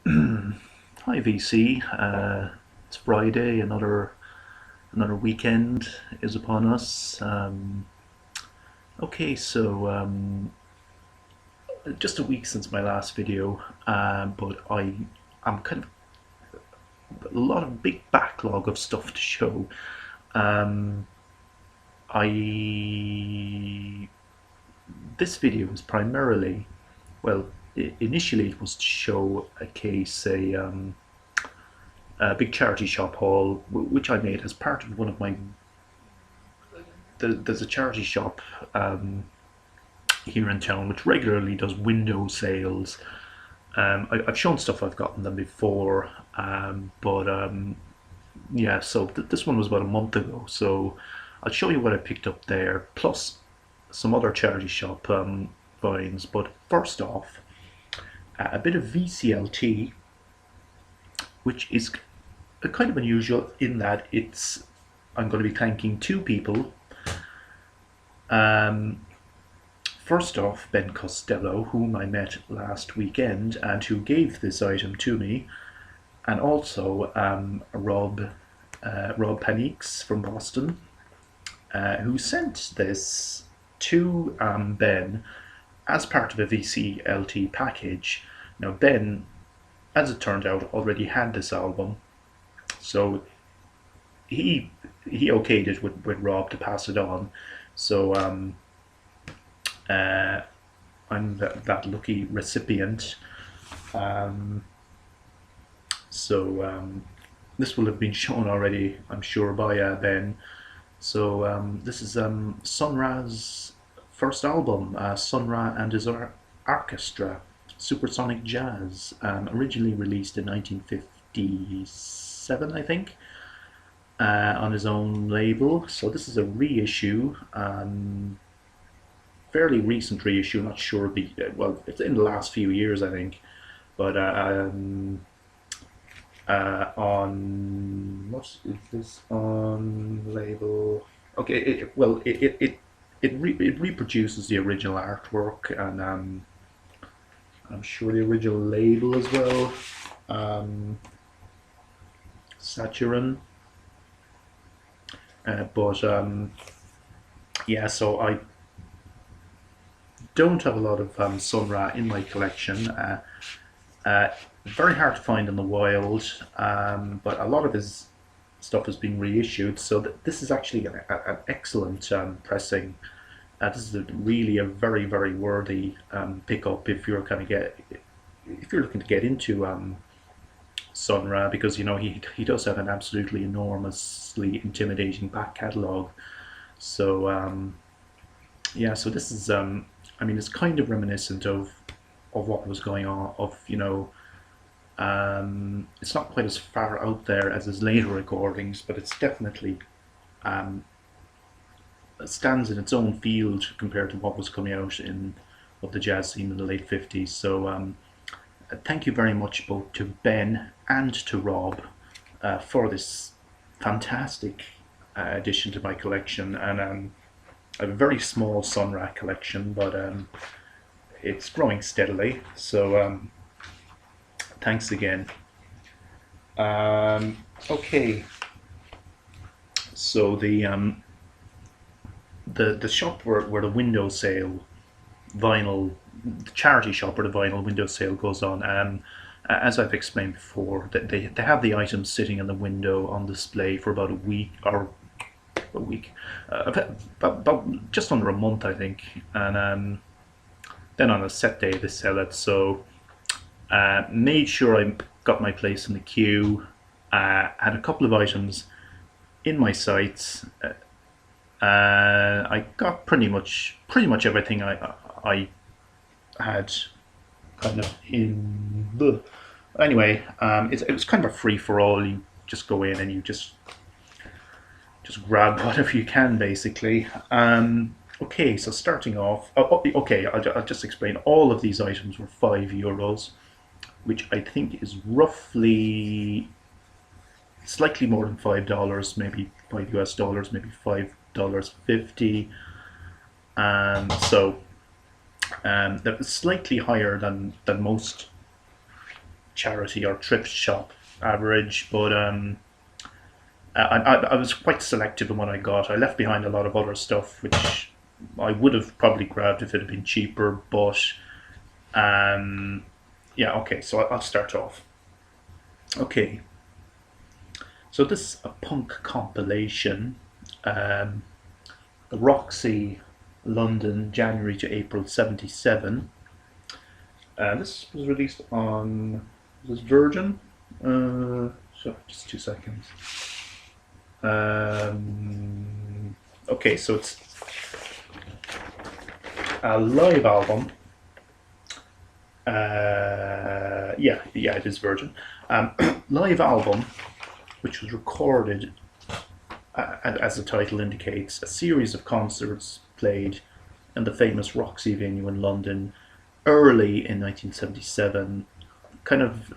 Hi VC, it's Friday. Another weekend is upon us. Okay, so just a week since my last video, but I'm kind of a lot of big backlog of stuff to show. Um, I This video is primarily, well, initially it was to show a case, a big charity shop haul, which I made as part of one of my. There's a charity shop here in town which regularly does window sales. I've shown stuff I've gotten them before, but yeah. So this one was about a month ago. So I'll show you what I picked up there, plus some other charity shop finds. But first off, a bit of VCLT, which is kind of unusual in that I'm going to be thanking two people. First off, Ben Costello, whom I met last weekend and who gave this item to me, and also Rob Paneeks from Boston, who sent this to Ben as part of a VCLT package. Now Ben, as it turned out, already had this album, so he okayed it with Rob to pass it on. So I'm that lucky recipient. This will have been shown already, I'm sure, by Ben. So this is Sun Ra's first album, Sun Ra and his orchestra, Supersonic Jazz, originally released in 1957, I think, on his own label. So this is a reissue, fairly recent reissue. Not sure, well, it's in the last few years, I think. But on, what is this on label? Okay, it reproduces the original artwork, and I'm sure the original label as well. Saturin. But yeah, so I don't have a lot of Sun Ra in my collection. Very hard to find in the wild, but a lot of his stuff has been reissued. So this is actually an excellent pressing. This is really a very, very worthy pickup if you're if you're looking to get into Sun Ra, because you know he does have an absolutely enormously intimidating back catalogue. So yeah, so this is I mean, it's kind of reminiscent of what was going on, of, you know, it's not quite as far out there as his later recordings, but it's definitely it stands in its own field compared to what was coming out of the jazz scene in the late 50s. So thank you very much both to Ben and to Rob for this fantastic addition to my collection. And I have a very small Sun Ra collection, but it's growing steadily. So thanks again. Okay, so the shop where the window sale vinyl, the charity shop where the vinyl window sale goes on, as I've explained before, that they have the items sitting in the window on display for about a week, or about just under a month, I think, and then on a set day they sell it. So made sure I got my place in the queue, had a couple of items in my sights. I got pretty much everything I had kind of in the. Anyway, it was kind of a free for all. You just go in and you just grab whatever you can, basically. Okay, so starting off, okay, I'll just explain. All of these items were €5, which I think is roughly slightly more than $5, maybe $5 US, maybe $5.50. So that was slightly higher than most charity or thrift shop average, but I was quite selective in what I got. I left behind a lot of other stuff which I would have probably grabbed if it had been cheaper, but yeah, okay, so I'll start off. Okay, so this is a punk compilation, the Roxy, London, January to April '77. This was released on, was this Virgin? So just 2 seconds. Okay, so it's a live album. Yeah, it is Virgin. Live album, which was recorded, as the title indicates, a series of concerts played in the famous Roxy venue in London early in 1977, kind of,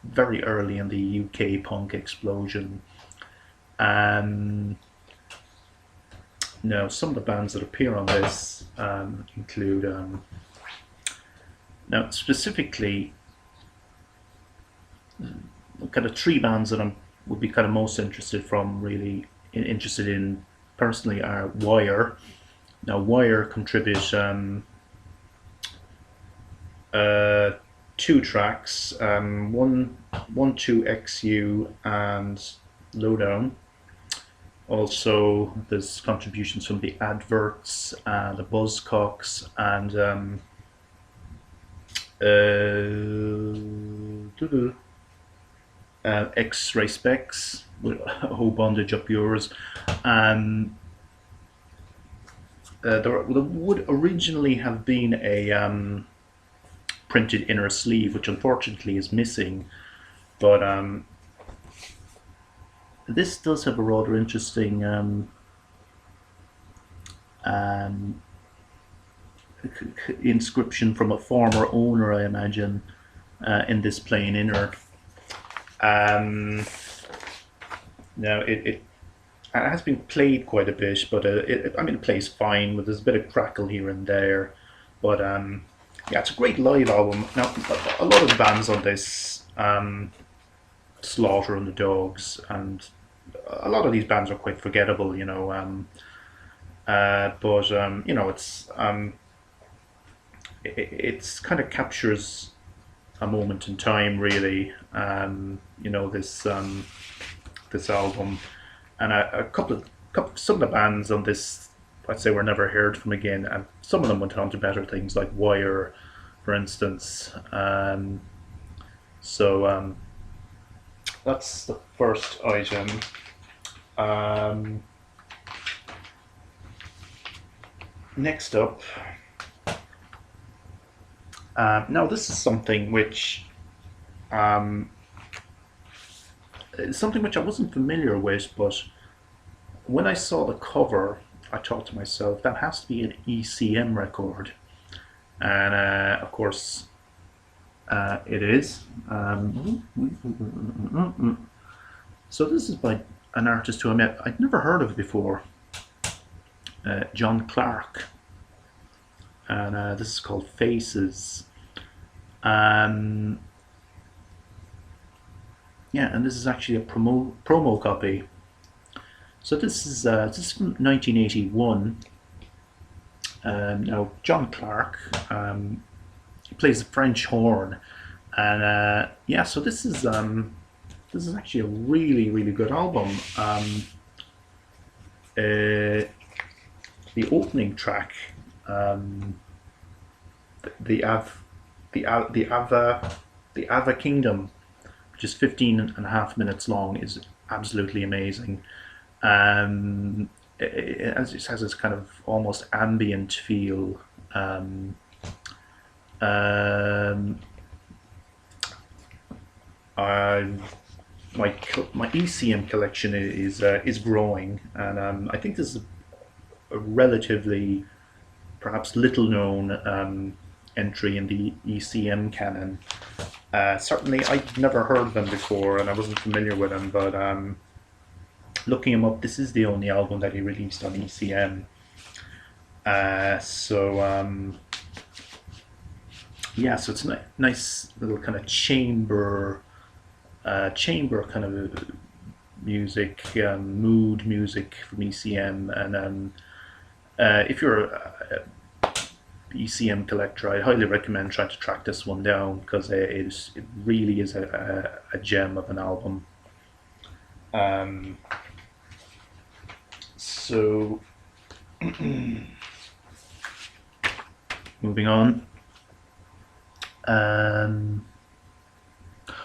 very early in the UK punk explosion. Now, some of the bands that appear on this include, now specifically, kind of 3 bands that I would be kind of most interested in personally are Wire. Now, Wire contribute 2 tracks, 1-2-XU and Lowdown. Also, there's contributions from the Adverts, the Buzzcocks, and X-Ray Specs with Oh Bondage Up Yours. There would originally have been a printed inner sleeve, which unfortunately is missing, but this does have a rather interesting inscription from a former owner, I imagine, in this plain inner. Now it has been played quite a bit, but it plays fine, but there's a bit of crackle here and there. But yeah, it's a great live album. Now, a lot of the bands on this, Slaughter and the Dogs, and a lot of these bands are quite forgettable, but it's kind of captures a moment in time, really. This album, and some of the bands on this, I'd say, were never heard from again, and some of them went on to better things, like Wire, for instance. So that's the first item. Next up, now this is something which I wasn't familiar with, but when I saw the cover, I thought to myself, that has to be an ECM record, and of course it is. So this is by an artist who I'd never heard of before, John Clark, and this is called Faces. Yeah, and this is actually a promo copy. So this is from 1981. Now, John Clark, he plays the French horn, and yeah, so this is actually a really, really good album. The opening track, the Ava Kingdom, which is 15.5 minutes long, is absolutely amazing. It has this kind of almost ambient feel. My ECM collection is growing, and I think this is a relatively, perhaps little known entry in the ECM canon. Certainly, I'd never heard of them before, and I wasn't familiar with them. But looking him up, this is the only album that he released on ECM. So yeah, so it's nice little kind of chamber kind of music, mood music from ECM, and if you're a ECM collector, I highly recommend trying to track this one down because it really is a gem of an album. So moving on.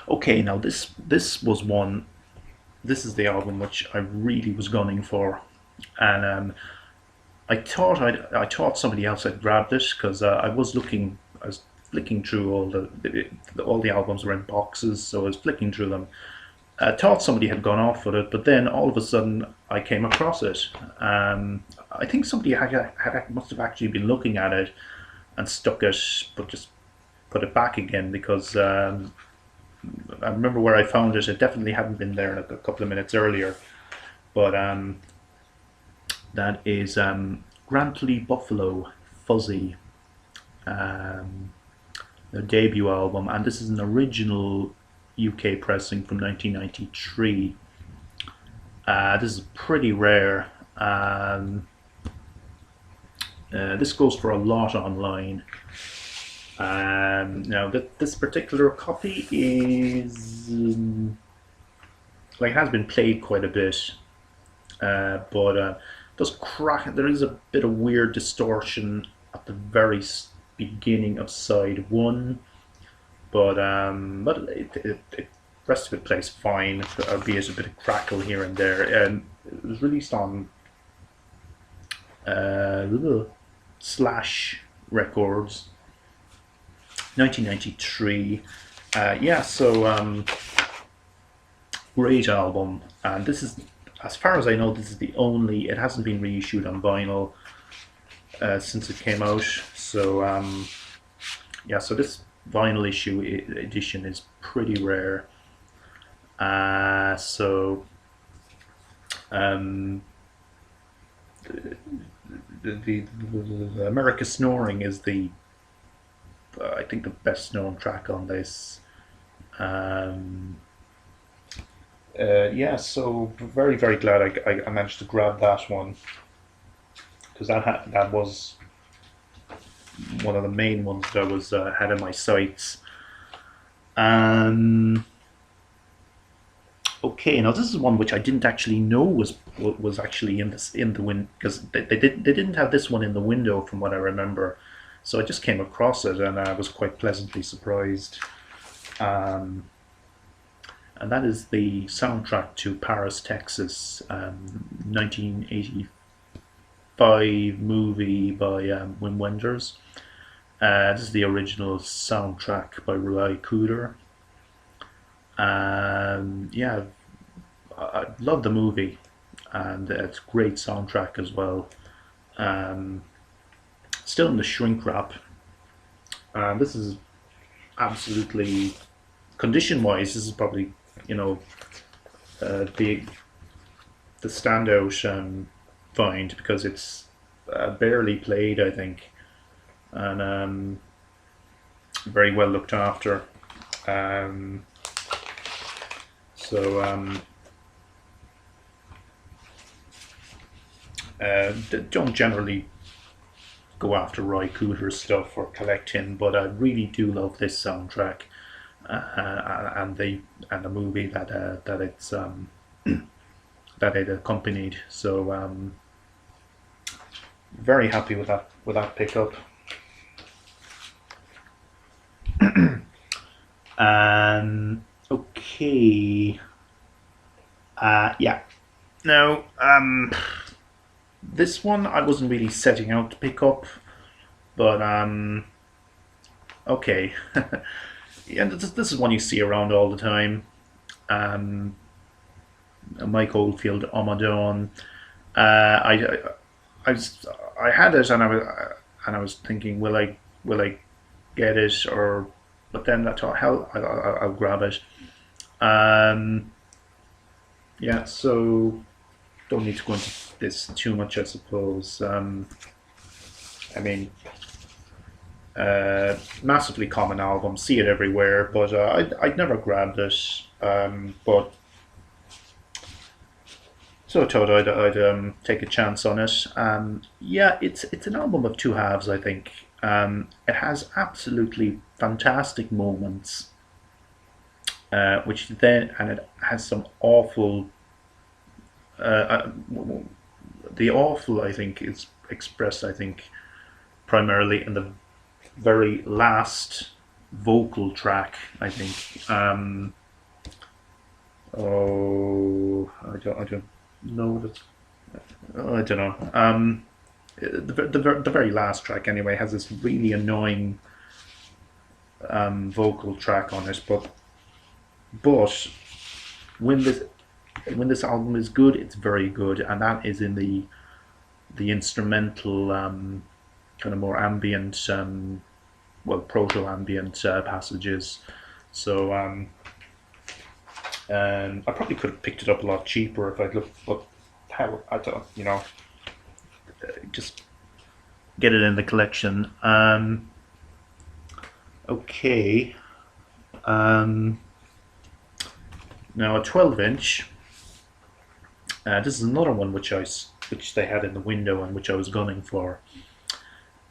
Okay, now this was one. This is the album which I really was gunning for, and I thought somebody else had grabbed it because I was flicking through all the albums were in boxes, so I was flicking through them. I thought somebody had gone off with it, but then all of a sudden I came across it. I think somebody must have actually been looking at it and stuck it, but just put it back again because I remember where I found it. It definitely hadn't been there a couple of minutes earlier, but that is Grantley Buffalo Fuzzy, their debut album, and this is an original UK pressing from 1993. This is pretty rare. This goes for a lot online. Now this particular copy is like has been played quite a bit, but does crack. There is a bit of weird distortion at the very beginning of side one, but the rest of it plays fine, albeit a bit of crackle here and there. And it was released on Slash Records, 1993. Yeah, so great album, and this is, as far as I know, this is the only. It hasn't been reissued on vinyl since it came out. So yeah, so this vinyl edition is pretty rare. So the America Snoring is the I think the best known track on this. Yeah, so very glad I managed to grab that one because that was one of the main ones that I was had in my sights. Okay, now this is one which I didn't actually know was actually in the window because they didn't have this one in the window from what I remember. So I just came across it and I was quite pleasantly surprised. And that is the soundtrack to Paris, Texas, 1985 movie by Wim Wenders. This is the original soundtrack by Cooder. Yeah, I love the movie, and it's a great soundtrack as well. Still in the shrink wrap. This is absolutely, condition-wise, this is probably, you know, the standout find because it's barely played, I think, and very well looked after. Don't generally go after Roy Cooder's stuff or collect him, but I really do love this soundtrack and the movie that it's that it accompanied. So very happy with that pickup. Okay. Yeah. Now, this one I wasn't really setting out to pick up, but okay. Yeah, this is one you see around all the time. Mike Oldfield, Omadon. I had it and I was thinking, will I get it, or but then I thought, hell, I'll grab it. Yeah, so don't need to go into this too much, I suppose. I mean, Massively common album, see it everywhere, but I'd never grabbed it. But so I thought I'd take a chance on it. Yeah, it's an album of two halves, I think. It has absolutely fantastic moments, and it has some awful. The awful, I think, is expressed, I think, primarily in the very last vocal track, I think. I don't know. I don't know. The very last track, anyway, has this really annoying vocal track on it. But when this album is good, it's very good, and that is in the instrumental, kind of more ambient, proto-ambient passages. So I probably could have picked it up a lot cheaper if I'd looked. But how, I don't, just get it in the collection. Okay. Now a 12-inch. This is another one which they had in the window and which I was gunning for.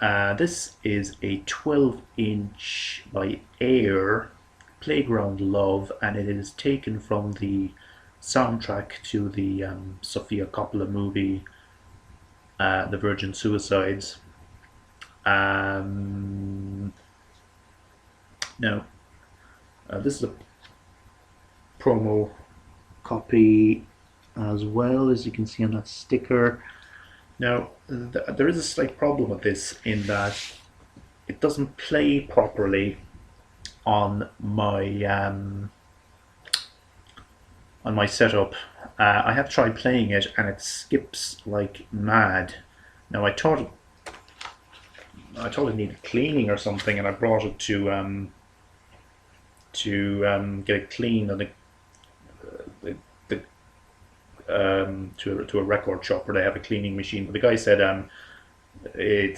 This is a 12-inch by Air, Playground Love, and it is taken from the soundtrack to the Sofia Coppola movie, The Virgin Suicides. Now, this is a promo copy as well, as you can see on that sticker. Now, there is a slight problem with this in that it doesn't play properly on my setup. I have tried playing it and it skips like mad. Now, I thought it needed cleaning or something, and I brought it to get it cleaned, and to a record shop where they have a cleaning machine. But the guy said he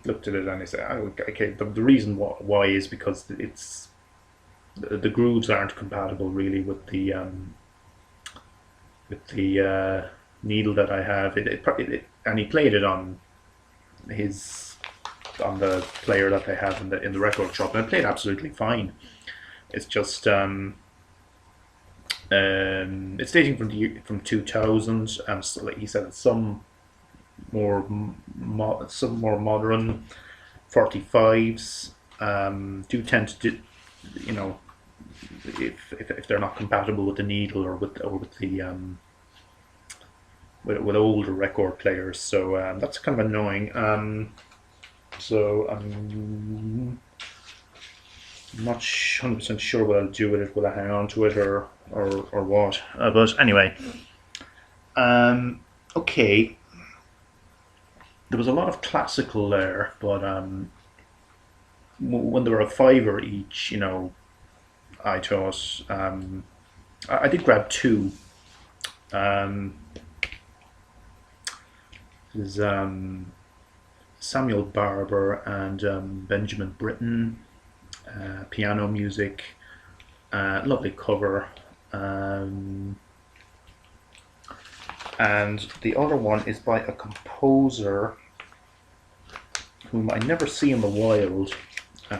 looked at it and he said, oh, okay, the reason why is because the grooves aren't compatible really with the needle that I have. And he played it on the player that they have in the record shop, and it played absolutely fine. It's just it's dating from 2000. So like he said, some more modern 45s do tend to do, if they're not compatible with the needle or with the with older record players. So that's kind of annoying. So I'm not 100% sure what I'll do with it. Will I hang on to it or what? But anyway, okay. There was a lot of classical there, but when they were a $5 each, I thought I did grab two. There's Samuel Barber and Benjamin Britten. Piano music, lovely cover, and the other one is by a composer whom I never see in the wild,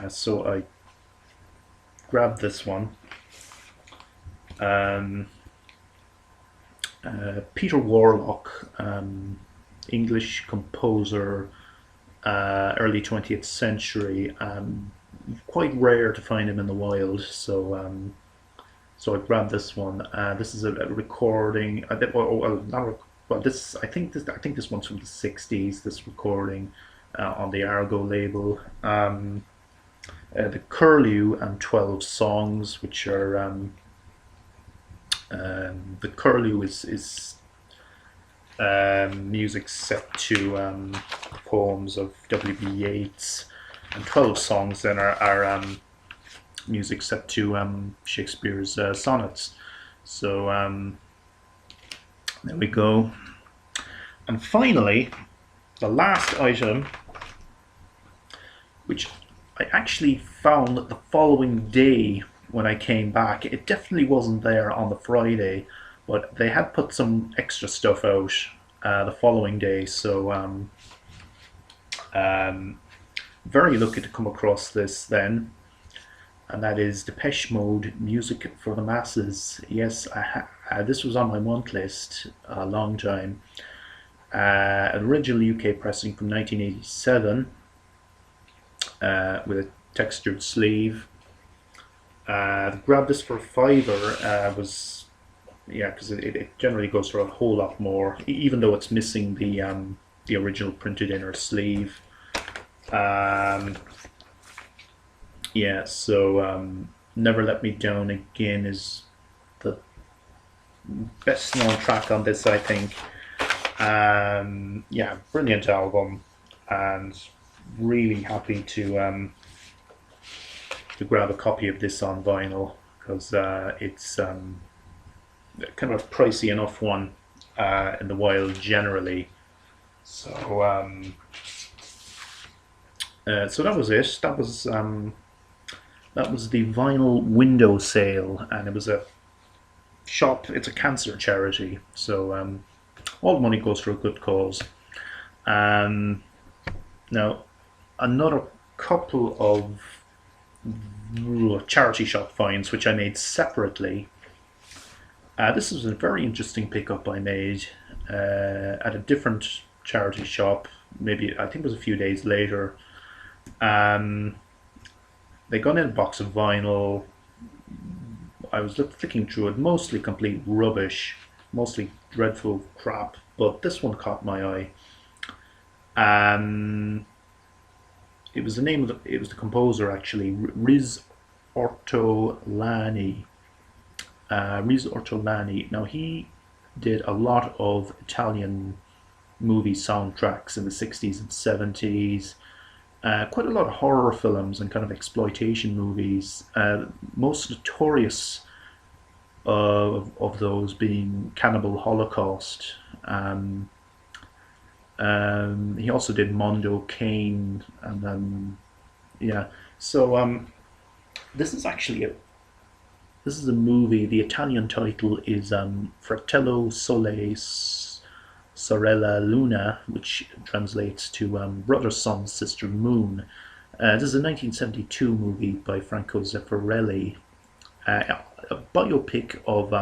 so I grabbed this one. Peter Warlock, English composer, early 20th century. Quite rare to find him in the wild, so I grabbed this one. This is a recording. I think this one's from the '60s. This recording on the Argo label. The Curlew and 12 songs, which are the Curlew is music set to poems of W.B. Yeats. And 12 songs then are music set to Shakespeare's sonnets. So there we go. And finally, the last item, which I actually found that the following day when I came back, it definitely wasn't there on the Friday, but they had put some extra stuff out the following day. So um, very lucky to come across this then, and that is Depeche Mode, Music for the Masses. Yes, this was on my want list a long time. Original UK pressing from 1987 with a textured sleeve. Grabbed this for a fiver. Was yeah, because it generally goes for a whole lot more, even though it's missing the original printed inner sleeve. Yeah, so Never Let Me Down Again is the best known track on this, I think. Yeah, brilliant album, and really happy to grab a copy of this on vinyl, because it's kind of a pricey enough one in the wild generally. So so that was it. That was the vinyl window sale, and it was a shop. It's a cancer charity, so all the money goes for a good cause. Now, another couple of charity shop finds which I made separately. This was a very interesting pickup I made at a different charity shop. Maybe I think it was a few days later. They got in a box of vinyl. I was flicking through it, mostly complete rubbish, mostly dreadful crap, but this one caught my eye. It was the composer actually, Riz Ortolani. Riz Ortolani. Now he did a lot of Italian movie soundtracks in the 60s and 70s. Quite a lot of horror films and kind of exploitation movies. Most notorious of those being Cannibal Holocaust. He also did Mondo Cane, and then yeah. So this is actually this is a movie. The Italian title is Fratello Sole Sorella Luna, which translates to Brother, Sun, Sister, Moon. This is a 1972 movie by Franco Zeffirelli, a biopic of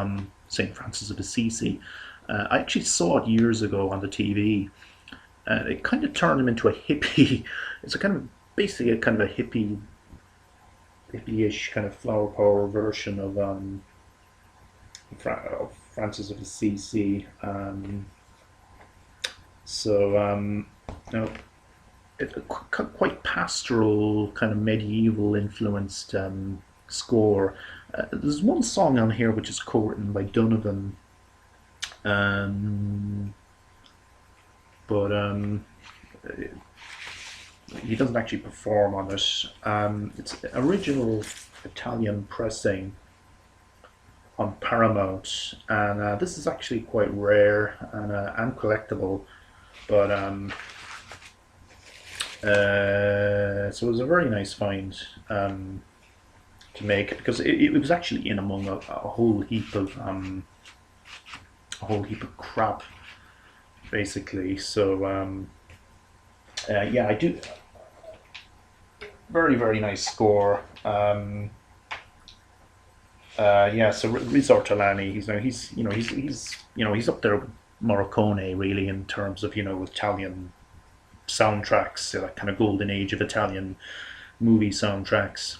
St. Francis of Assisi. I actually saw it years ago on the TV. It kind of turned him into a hippie. It's a kind of basically a kind of a hippie-ish kind of flower power version of Francis of Assisi. So now, it's a quite pastoral, kind of medieval influenced score. There's one song on here which is co-written by Donovan, but he doesn't actually perform on it. It's original Italian pressing on Paramount, and this is actually quite rare and collectible. But so it was a very nice find to make, because it was actually in among a whole heap of crap, basically. So yeah, I do. Very, very nice score. Yeah, so Riz Ortolani, he's up there with Morricone really in terms of Italian soundtracks, that kind of golden age of Italian movie soundtracks.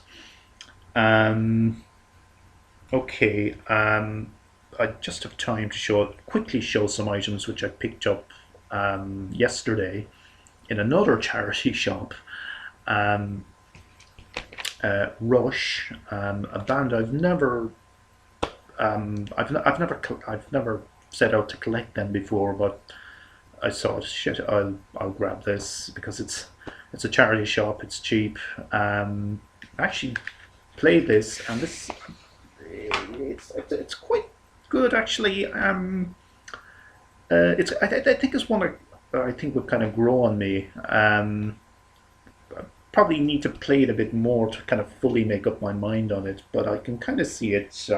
Okay, I just have time to quickly show some items which I picked up yesterday in another charity shop. Rush, a band I've never set out to collect them before, but I thought, shit, I'll grab this because it's a charity shop, it's cheap. I actually played this, and it's quite good actually. I think it's one I think would kind of grow on me. probably need to play it a bit more to kind of fully make up my mind on it, but I can kind of see it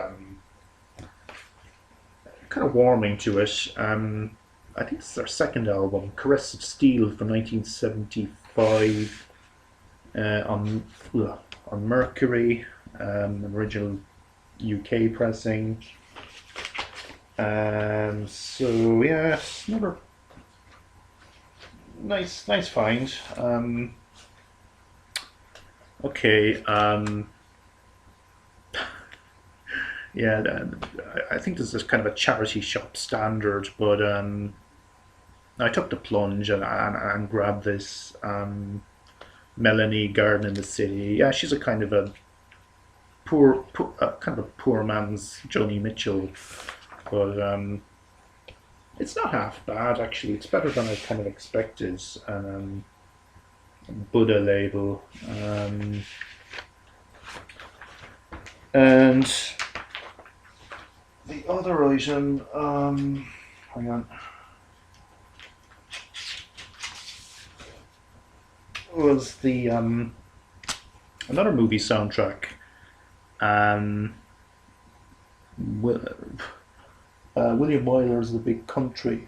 kind of warming to it. I think it's their second album, Caress of Steel from 1975, on Mercury, original UK pressing. So yeah, it's another nice find. Okay. Yeah, I think this is kind of a charity shop standard, but I took the plunge and grabbed this Melanie Garden in the City. Yeah, she's a kind of a kind of a poor man's Joni Mitchell, but it's not half bad actually. It's better than I kind of expected. Buddha label, and the other item, hang on, was the another movie soundtrack. William Wyler's The Big Country.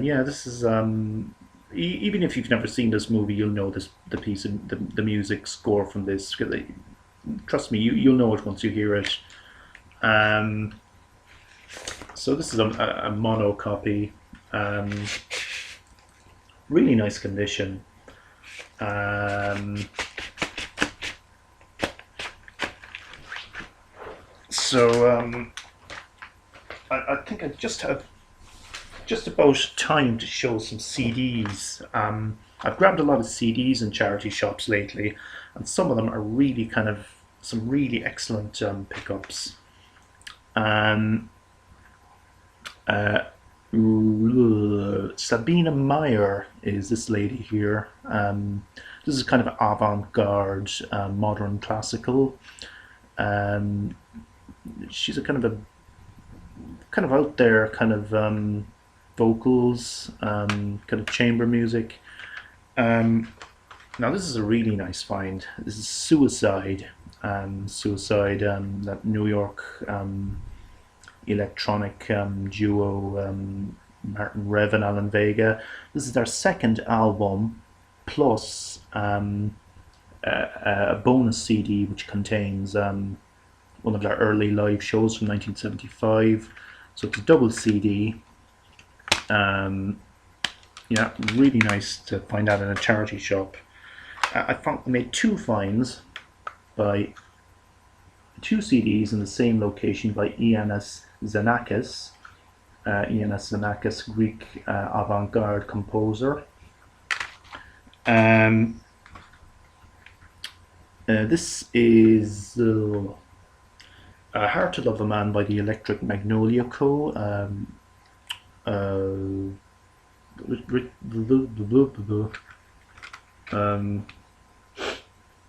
Yeah, this is even if you've never seen this movie, you'll know the piece of the music score from this. Trust me, you'll know it once you hear it. So this is a mono copy. Really nice condition. So I think I just have just about time to show some CDs. I've grabbed a lot of CDs in charity shops lately, and some of them are really kind of some really excellent pickups. Sabina Meyer is this lady here. This is kind of avant-garde, modern classical. She's a kind of out there kind of vocals, kind of chamber music. Now this is a really nice find. This is Suicide. Suicide, that New York electronic duo, Martin Rev and Alan Vega. This is their second album, plus a bonus CD which contains one of their early live shows from 1975. So it's a double CD. Yeah, really nice to find out in a charity shop. I made two finds by two CDs in the same location by Iannis Xenakis. Iannis Xenakis, Greek avant-garde composer. This is Hard to Love a Man by the Electric Magnolia Co.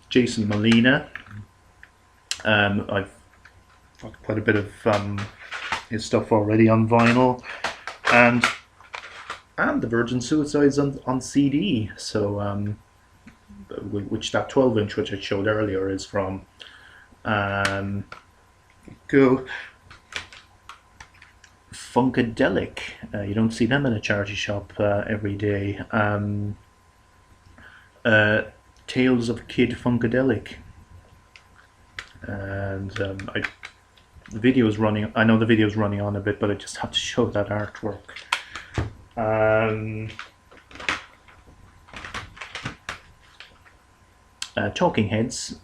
Jason Molina. I've got quite a bit of his stuff already on vinyl, and the Virgin Suicides on CD. So which that 12-inch which I showed earlier is from. Go Funkadelic. You don't see them in a charity shop every day. Tales of Kid Funkadelic. And the video is running. I know the video is running on a bit, but I just have to show that artwork. Talking Heads.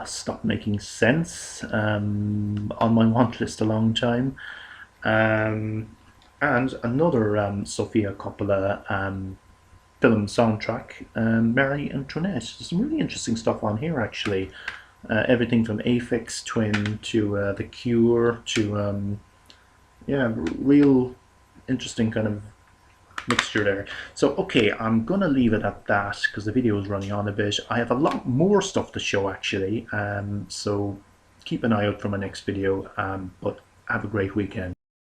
Stop Making Sense, on my want list a long time, and another Sofia Coppola film soundtrack, Mary Antoinette. There's some really interesting stuff on here actually. Everything from Aphex Twin to The Cure to yeah, real interesting kind of mixture there. So okay, I'm gonna leave it at that because the video is running on a bit. I have a lot more stuff to show actually, so keep an eye out for my next video, but have a great weekend.